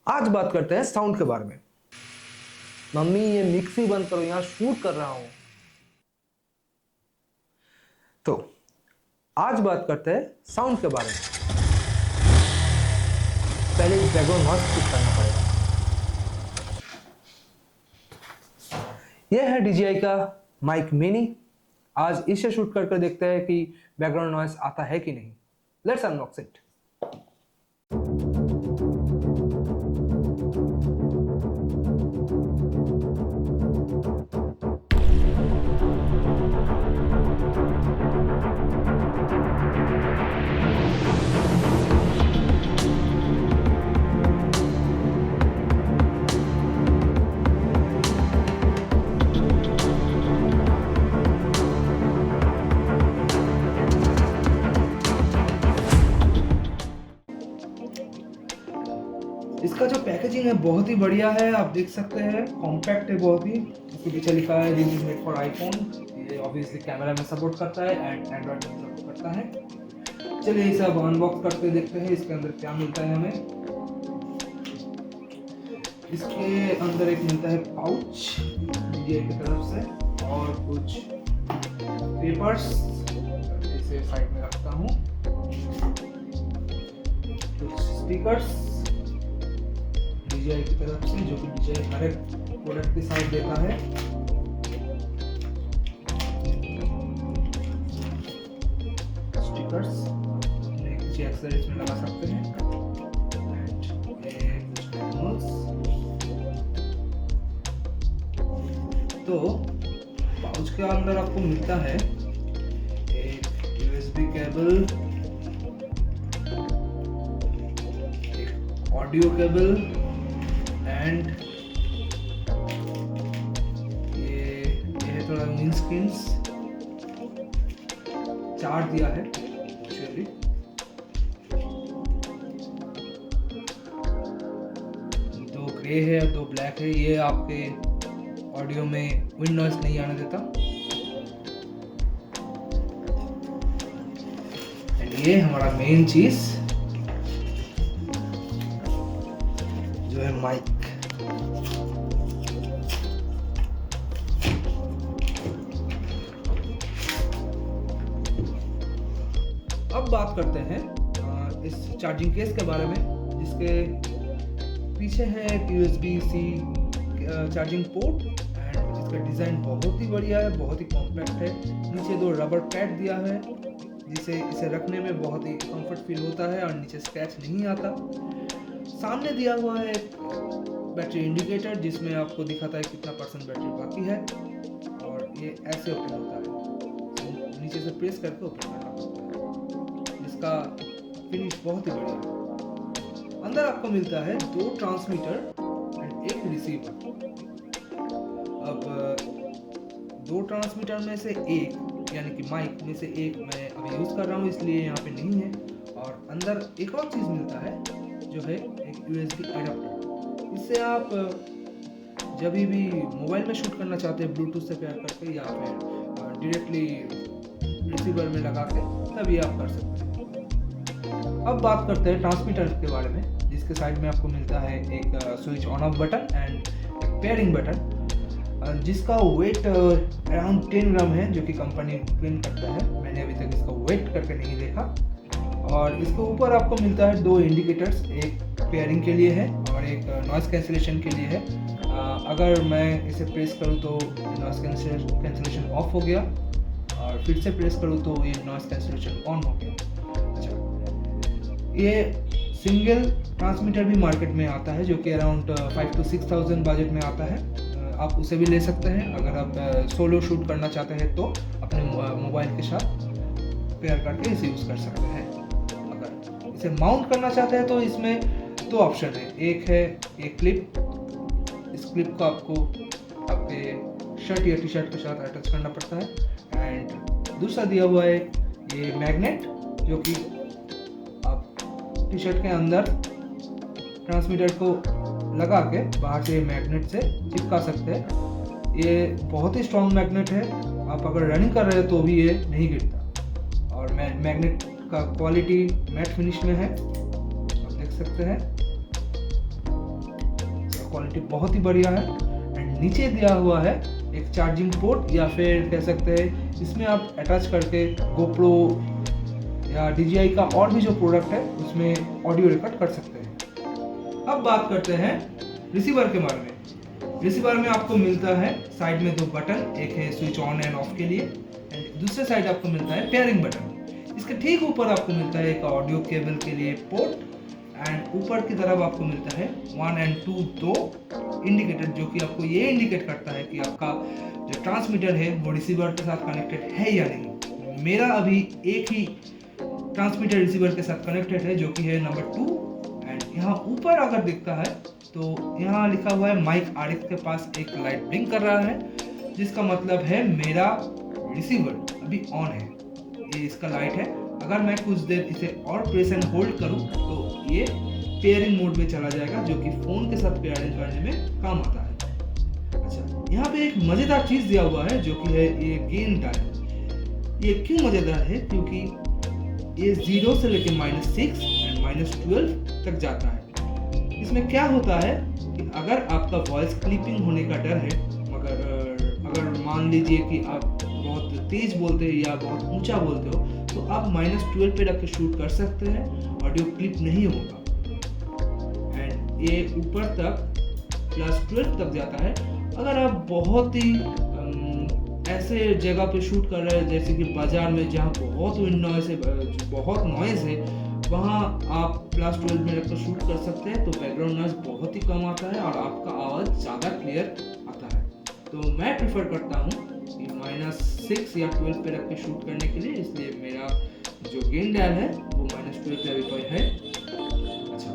आज बात करते हैं साउंड के बारे में। मम्मी ये मिक्सी बंद करो, यहाँ शूट कर रहा हूं। तो आज बात करते हैं साउंड के बारे में। पहले इस बैकग्राउंड नॉइस शूट करना पड़ेगा। यह है DJI का माइक मिनी। आज इसे शूट करके देखते हैं कि बैकग्राउंड नॉइस आता है कि नहीं। Let's unbox it. इसका जो पैकेजिंग है बहुत ही बढ़िया है, आप देख सकते हैं। कॉम्पैक्ट है बहुत ही। इसके पीछे लिखा है this is made for iPhone. ये ऑब्वियसली कैमरा में सपोर्ट करता है एंड एंड्रॉइड में सपोर्ट करता है। चलिए इसे अब अनबॉक्स करके देखते हैं इसके अंदर क्या मिलता है हमें। इसके अंदर एक मिलता है पाउच DJI की तरफ से और कुछ पेपर्स। इसे साइड में रखता हूँ। कुछ स्टिकर्स DJI की तरफ से, जो कि DJI हर एक प्रोडक्ट के साथ देता है। स्टिकर्स किसी एक्सेसरीज में लगा सकते हैं। तो पाउच के अंदर आपको मिलता है एक USB केबल, एक ऑडियो केबल एंड ये है थोड़ा विंड स्क्रीन्स। चार्ज दिया है एक्चुअली। दो ग्रे है और दो ब्लैक है। ये आपके ऑडियो में विंड नॉइस नहीं आने देता। एंड ये हमारा मेन चीज जो है माइक। अब बात करते हैं इस चार्जिंग केस के बारे में, जिसके पीछे है एक USB-C चार्जिंग पोर्ट एंड जिसका डिज़ाइन बहुत ही बढ़िया है, बहुत ही कॉम्पैक्ट है। नीचे दो रबर पैड दिया है जिसे इसे रखने में बहुत ही कंफर्ट फील होता है और नीचे स्क्रैच नहीं आता। सामने दिया हुआ है एक बैटरी इंडिकेटर जिसमें आपको दिखाता है कितना % बैटरी बाकी है और ये ऐसे ओपन होता है। नीचे से प्रेस करके ओपन करना पड़ता है। इसका फिनिश बहुत ही बढ़िया है। अंदर आपको मिलता है 2 ट्रांसमीटर एंड एक रिसीवर। अब 2 ट्रांसमीटर में से एक यानी कि माइक में से एक मैं अभी यूज़ कर रहा हूँ, इसलिए यहाँ पे नहीं है। और अंदर एक और चीज़ मिलता है जो है एक USB एडाप्टर। इससे आप जब भी मोबाइल में शूट करना चाहते हैं ब्लूटूथ से पेयर करके या फिर डायरेक्टली रिसीवर में लगा के, तभी आप कर सकते हैं। अब बात करते हैं ट्रांसमीटर के बारे में, जिसके साइड में आपको मिलता है एक switch on off button and एक पेयरिंग बटन, जिसका वेट अराउंड 10 ग्राम है, जो कि कंपनी क्लेम करता है। मैंने अभी तक इसका वेट करके नहीं देखा। और इसके ऊपर आपको मिलता है 2 इंडिकेटर्स, एक पेयरिंग के लिए है और एक नॉइस कैंसिलेशन के लिए है। अगर मैं इसे प्रेस करूँ तो नॉइस कैंसिलेशन ऑफ हो गया और फिर से प्रेस करूँ तो ये नॉइस कैंसिलेशन ऑन हो गया। अच्छा, ये सिंगल ट्रांसमीटर भी मार्केट में आता है जो कि अराउंड 5,000 to 6,000 बजट में आता है। आप उसे भी ले सकते हैं अगर आप सोलो शूट करना चाहते हैं तो अपने मोबाइल के साथ पेयर करके इसे यूज़ कर सकते हैं। अगर इसे माउंट करना चाहते हैं तो इसमें 2 ऑप्शन है। एक है एक क्लिप। इस क्लिप को आपको आपके शर्ट या टी-शर्ट के साथ अटैच करना पड़ता है। एंड दूसरा दिया हुआ है ये मैग्नेट, जो कि आप टी-शर्ट के अंदर ट्रांसमीटर को लगा के बाहर से मैग्नेट से चिपका सकते हैं। ये बहुत ही स्ट्रॉन्ग मैग्नेट है। आप अगर रनिंग कर रहे हैं तो भी ये नहीं गिरता। और मैग्नेट का क्वालिटी मैट फिनिश में है, आप देख सकते हैं। क्वालिटी बहुत ही बढ़िया है। एंड नीचे दिया हुआ है एक चार्जिंग पोर्ट, या फिर कह सकते हैं इसमें आप अटैच करके गोप्रो या DJI का और भी जो प्रोडक्ट है उसमें ऑडियो रिकॉर्ड कर सकते हैं। अब बात करते हैं रिसीवर के बारे में। रिसीवर में आपको मिलता है साइड में 2 बटन, एक है स्विच ऑन एंड ऑफ के लिए, एंड दूसरे साइड आपको मिलता है पेयरिंग बटन। इसके ठीक ऊपर आपको मिलता है एक ऑडियो केबल के लिए पोर्ट, एंड ऊपर की तरफ आपको मिलता है 1 और 2 दो इंडिकेटर, जो कि आपको ये इंडिकेट करता है कि आपका जो ट्रांसमीटर है वो रिसीवर के साथ कनेक्टेड है या नहीं। मेरा अभी एक ही ट्रांसमीटर रिसीवर के साथ कनेक्टेड है, जो कि है नंबर 2। एंड यहाँ ऊपर अगर दिखता है तो यहाँ लिखा हुआ है माइक RX के पास एक लाइट ब्लिंक कर रहा है, जिसका मतलब है मेरा रिसीवर अभी ऑन है। ये इसका लाइट है। अगर मैं कुछ देर इसे और प्रेस एंड होल्ड करूँ तो ये पेयरिंग मोड में चला जाएगा, जो कि फ़ोन के साथ पेयरिंग करने में काम आता है। अच्छा, यहाँ पे एक मज़ेदार चीज़ दिया हुआ है, जो कि है ये गेन डायल। ये क्यों मज़ेदार है? क्योंकि ये 0 से लेकर -6 एंड -12 तक जाता है। इसमें क्या होता है कि अगर आपका वॉइस क्लिपिंग होने का डर है, मगर अगर मान लीजिए कि आप बहुत तेज बोलते हैं या बहुत ऊंचा बोलते हो, तो आप -12 पे रख के शूट कर सकते हैं, ऑडियो क्लिप नहीं होगा। एंड ये ऊपर तक +12 तक जाता है। अगर आप बहुत ही ऐसे जगह पे शूट कर रहे हैं जैसे कि बाजार में, जहाँ बहुत नॉइज़ है, वहाँ आप +12 में रखकर शूट कर सकते हैं, तो बैकग्राउंड नॉइज़ बहुत ही कम आता है और आपका आवाज़ ज़्यादा क्लियर आता है। तो मैं प्रेफर करता हूँ कि -6 या 12 पे रख के शूट करने के लिए, इसलिए मेरा जो गेन डायल है वो -12 पे अभी है। अच्छा,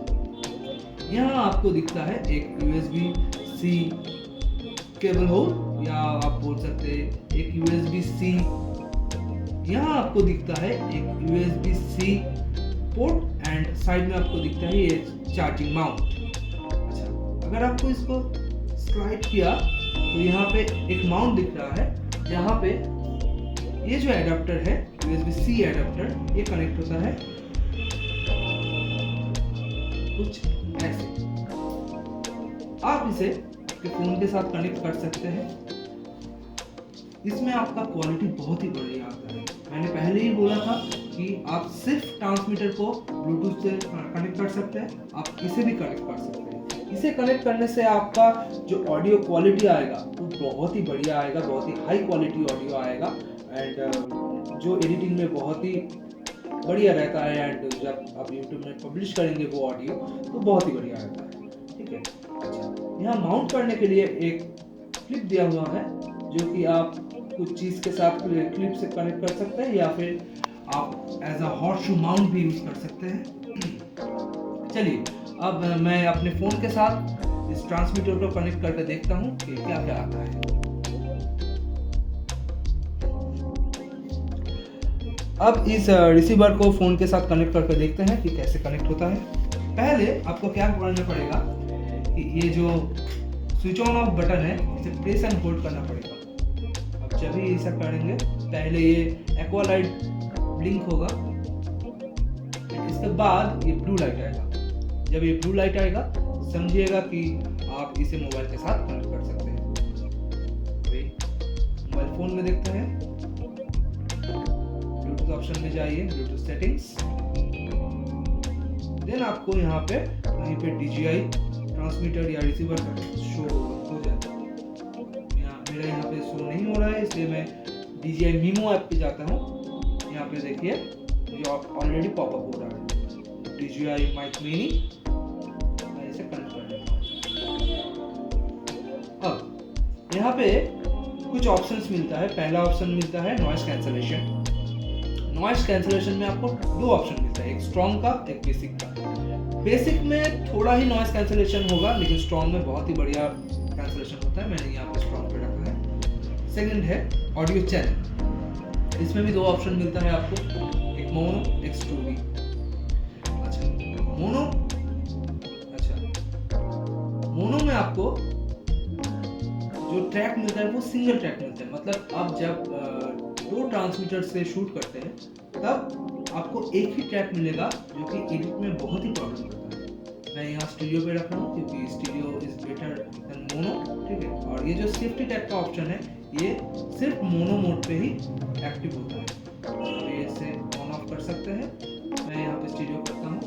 यहाँ आपको दिखता है एक USB-C केबल हो, या आप बोल सकते हैं एक USB-C। यहाँ आपको दिखता है एक USB-C पोर्ट, एंड साइड में आपको दिखता है ये चार्जिंग माउंट। अच्छा, अगर आपको इसको स्लाइड किया तो यहाँ पे एक माउंट दिख रहा है, जहाँ पे ये जो एडाप्टर है USB-C एडाप्टर, ये कनेक्ट होता है कुछ ऐसे। आप इसे आपके फ़ोन के साथ कनेक्ट कर सकते हैं। इसमें आपका क्वालिटी बहुत ही बढ़िया आता है। मैंने पहले ही बोला था कि आप सिर्फ ट्रांसमीटर को ब्लूटूथ से कनेक्ट कर सकते हैं, आप इसे भी कनेक्ट कर सकते हैं। इसे कनेक्ट करने से आपका जो ऑडियो क्वालिटी आएगा वो बहुत ही बढ़िया आएगा, बहुत ही हाई क्वालिटी ऑडियो आएगा, एंड जो एडिटिंग में बहुत ही बढ़िया रहता है, एंड जब आप यूट्यूब में पब्लिश करेंगे वो ऑडियो तो बहुत ही बढ़िया रहता है। ठीक है। अच्छा, यहाँ माउंट करने के लिए एक क्लिप दिया हुआ है, जो कि आप कुछ चीज़ के साथ क्लिप से कनेक्ट कर सकते हैं, या फिर आप as a hot shoe mount भी यूज़ कर सकते हैं। चलिए, अब मैं अपने फ़ोन के साथ इस ट्रांसमीटर को कनेक्ट करके देखता हूँ कि क्या क्या आता है। अब इस रिसीवर को फ़ोन के साथ कनेक्ट करके देखते हैं कि कैसे कनेक्ट होता है। पहले आपको क्या करना पड़ेगा कि ये जो स्विच ऑन ऑफ बटन है, इसे प्रेस एंड होल्ड करना पड़ेगा। अब जब भी ऐसा करेंगे, पहले ये एक्वा लाइट ब्लिंक होगा, इसके बाद ये ब्लू लाइट आएगा। जब ये ब्लू लाइट आएगा, समझिएगा कि आप इसे मोबाइल के साथ कनेक्ट कर सकते हैं। अभी मोबाइल फ़ोन में देखते हैं, ब्लूटूथ ऑप्शन में जाइए, ब्लूटूथ सेटिंग्स, देन आपको यहाँ पे वहीं पे DJI ट्रांसमीटर या रिसीवर का शो हो जाता है। मेरा यहाँ पे शो नहीं हो रहा है, इसलिए मैं DJI Mimo ऐप पे जाता हूँ। यहाँ पे देखिए जो ऑलरेडी पॉपअप हो रहा है, DJI Mic Mini। मैं इसे कनेक्ट कर लेता हूँ। अब यहाँ पे कुछ ऑप्शंस मिलता है। पहला ऑप्शन मिलता है नॉइस कैंसलेशन। नॉइस कैंसलेशन में आपको 2 ऑप्शन मिलता है, एक स्ट्रॉन्ग का, एक बेसिक का। बेसिक में थोड़ा ही नॉइस कैंसलेशन होगा, लेकिन स्ट्रॉन्ग में बहुत ही बढ़िया कैंसलेशन होता है। मैंने यहाँ पे स्ट्रॉन्ग पे रखा है। सेकंड है ऑडियो चैनल। इसमें भी 2 ऑप्शन मिलता है आपको, एक मोनो, एक स्टूडियो। अच्छा, मोनो में आपको जो ट्रैक मिलता है वो सिंगल ट्रैक मिलता है। मतलब आप जब 2 ट्रांसमीटर से शूट करते हैं तब आपको एक ही ट्रैक मिलेगा, जो कि एडिट में बहुत ही प्रॉब्लम करता है। मैं यहाँ स्टीरियो पे रख रहा हूँ क्योंकि stereo is better than mono, ठीक है। और ये जो सेफ्टी टैग का ऑप्शन है ये सिर्फ मोनो मोड पे ही एक्टिव होता है। तो ये इसे ऑन ऑफ कर सकते हैं। मैं यहाँ पे स्टीरियो करता हूँ।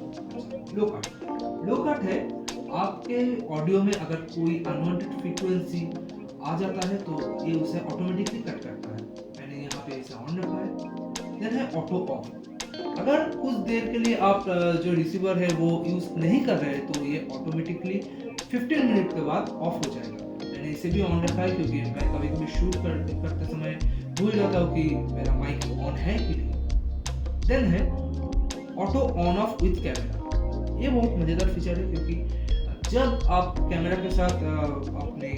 लो कट, लो कट है आपके ऑडियो में अगर कोई अनवांटेड फ्रीक्वेंसी आ जाता है तो ये उसे ऑटोमेटिकली कट करता है। मैंने यहाँ पे इसे ऑन रखा है। देन है ऑटो ऑफ। अगर कुछ देर के लिए आप जो रिसीवर है वो यूज़ नहीं कर रहे हैं तो ये ऑटोमेटिकली 15 मिनट के बाद ऑफ हो जाएगा। मैंने इसे भी ऑन रखा है क्योंकि मैं कभी कभी शूट करते समय भूल जाता हूँ कि मेरा माइक ऑन है कि नहीं। देन है auto on off with camera. ये बहुत मज़ेदार फीचर है क्योंकि जब आप कैमरा के साथ अपने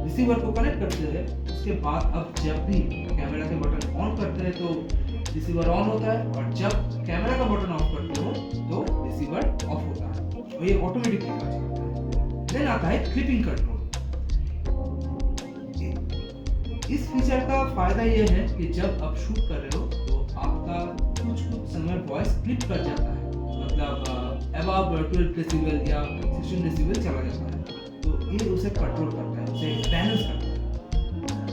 रिसीवर को कनेक्ट करते हैं उसके बाद अब जब भी कैमरा के बटन ऑन करते हैं तो रिसीवर ऑन होता है और जब कैमरा का बटन ऑफ करते हो तो रिसीवर ऑफ होता है और ये ऑटोमेटिकली काम करता है। देन आता है क्लिपिंग कंट्रोल। इस फीचर का फायदा ये है कि जब आप शूट कर रहे हो तो आपका कुछ समय वॉइस क्लिप कर जाता है, मतलब अबव 12 डेसिबल या 16 डेसिबल चला जाता है, तो ये उसे कंट्रोल करता है, उसे बैलेंस करता है।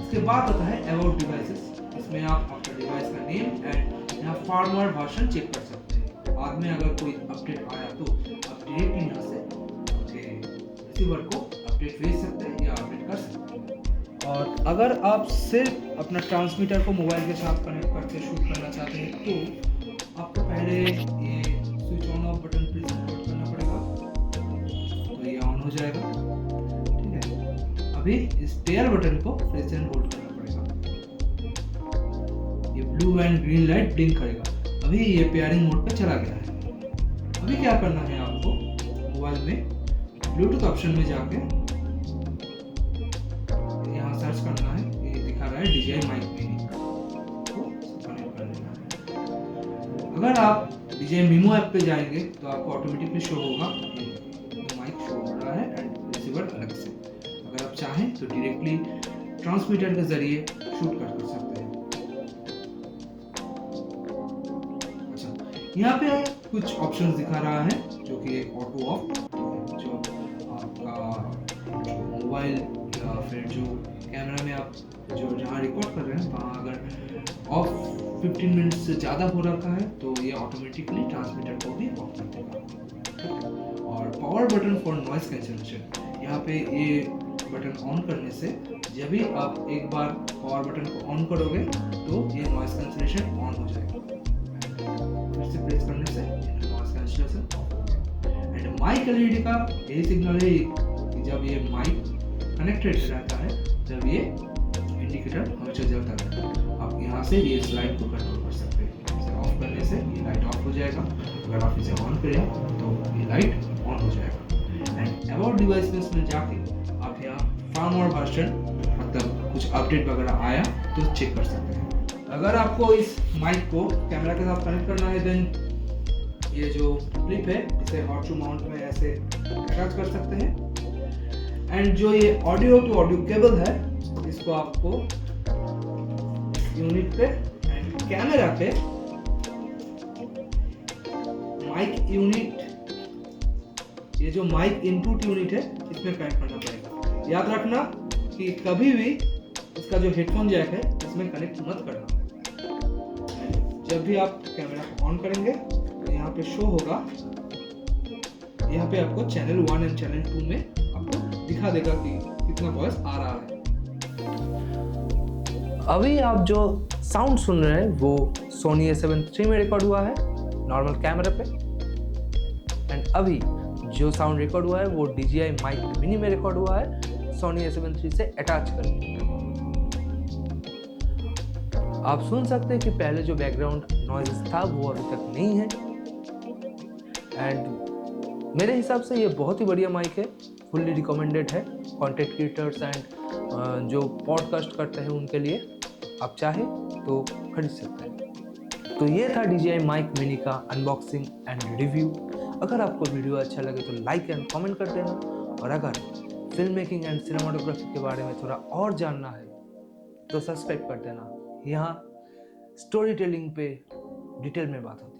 इसके बाद आता है अबाउट डिवाइसेस। इसमें आप आपका डिवाइस का नेम एंड यहाँ फॉर्मर वर्जन चेक कर सकते हैं। बाद में अगर कोई अपडेट आया तो आप डायरेक्टली यहाँ से आपके रिसीवर को अपडेट भेज सकते हैं या अपडेट कर सकते हैं। और अगर आप सिर्फ अपना ट्रांसमीटर को मोबाइल के साथ कनेक्ट करके शूट करना चाहते हैं तो आपको पहले ये switch on off button press hold करना पड़ेगा, तो ये ऑन हो जाएगा, ठीक है। अभी इस पेयर बटन को प्रेस एंड होल्ड करना पड़ेगा, ये blue and green light blink करेगा। अभी ये पेयरिंग मोड पे चला गया है। अभी क्या करना है आपको, मोबाइल में ब्लूटूथ ऑप्शन में जाके यहाँ सर्च करना है, ये दिखा रहा है DJI माइक मिनी को कनेक्ट कर लेना है। अगर आप DJI Mimo ऐप पे जाएंगे तो आपको ऑटोमेटिकली शो होगा कि माइक शो हो रहा है एंड रिसीवर अलग से। अगर आप चाहें तो डायरेक्टली ट्रांसमीटर के जरिए शूट कर सकते हैं। अच्छा, यहाँ पे कुछ ऑप्शंस दिखा रहा है जो कि एक ऑटो ऑफ, जो आपका मोबाइल या फिर जो कैमरा में आप जो जहाँ रिकॉर्ड कर रहे हैं वहाँ अगर ऑफ 15 मिनट से ज़्यादा हो रखा है तो ये ऑटोमेटिकली ट्रांसमीटर को भी ऑफ कर देगा। और power button for noise cancellation, यहाँ पे ये बटन ऑन करने से जब भी आप एक बार पावर बटन को ऑन करोगे तो ये नॉइस कैंसलेशन ऑन हो जाएगा, फिर से प्रेस करने से नॉइस कैंसलेशन ऑफ हो गया। एंड माइक LED का यही सिग्नल है कि जब ये माइक कनेक्टेड रहता है तब ये इंडिकेटर हमेशा जलता रहता है। आप यहाँ से ये लाइट को कंट्रोल कर सकते हैं। इसे ऑफ करने से ये लाइट ऑफ हो जाएगा, अगर आप इसे ऑन करें तो ये लाइट ऑन हो जाएगा। एंड अबाउट डिवाइसेस में जाके आप यहाँ फॉर्मर वर्जन, मतलब कुछ अपडेट वगैरह आया तो चेक कर सकते हैं। अगर आपको इस माइक को कैमरा के साथ कनेक्ट करना है देन ये जो क्लिप है इसे हॉट टू माउंट में ऐसे अटैच कर सकते हैं। एंड जो ये ऑडियो टू ऑडियो केबल है इसको आपको यूनिट पे एंड कैमरा पे माइक यूनिट, ये जो माइक इनपुट यूनिट है इसमें कनेक्ट करना पड़ेगा। याद रखना कि कभी भी इसका जो हेडफोन जैक है इसमें कनेक्ट मत करना। जब भी आप कैमरा को ऑन करेंगे तो यहाँ पे शो होगा, यहाँ पे आपको चैनल 1 एंड चैनल 2 में आपको दिखा देगा कि कितना वॉइस आ रहा है। अभी आप जो साउंड सुन रहे हैं वो Sony A7 III में रिकॉर्ड हुआ है नॉर्मल कैमरा पे। एंड अभी जो साउंड रिकॉर्ड हुआ है वो DJI माइक मिनी में रिकॉर्ड हुआ है Sony A7 III से अटैच करके। आप सुन सकते हैं कि पहले जो बैकग्राउंड नॉइज़ था वो अभी तक नहीं है। एंड मेरे हिसाब से ये बहुत ही बढ़िया माइक है, फुल्ली रिकमेंडेड है कंटेंट क्रिएटर्स एंड जो पॉडकास्ट करते हैं उनके लिए। आप चाहे तो खरीद सकते हैं। तो ये था DJI माइक मिनी का अनबॉक्सिंग एंड रिव्यू। अगर आपको वीडियो अच्छा लगे तो लाइक एंड कमेंट कर देना, और अगर फिल्म मेकिंग एंड सिनेमाटोग्राफी के बारे में थोड़ा और जानना है तो सब्सक्राइब कर देना। यहाँ स्टोरी टेलिंग पे डिटेल में बात होती है।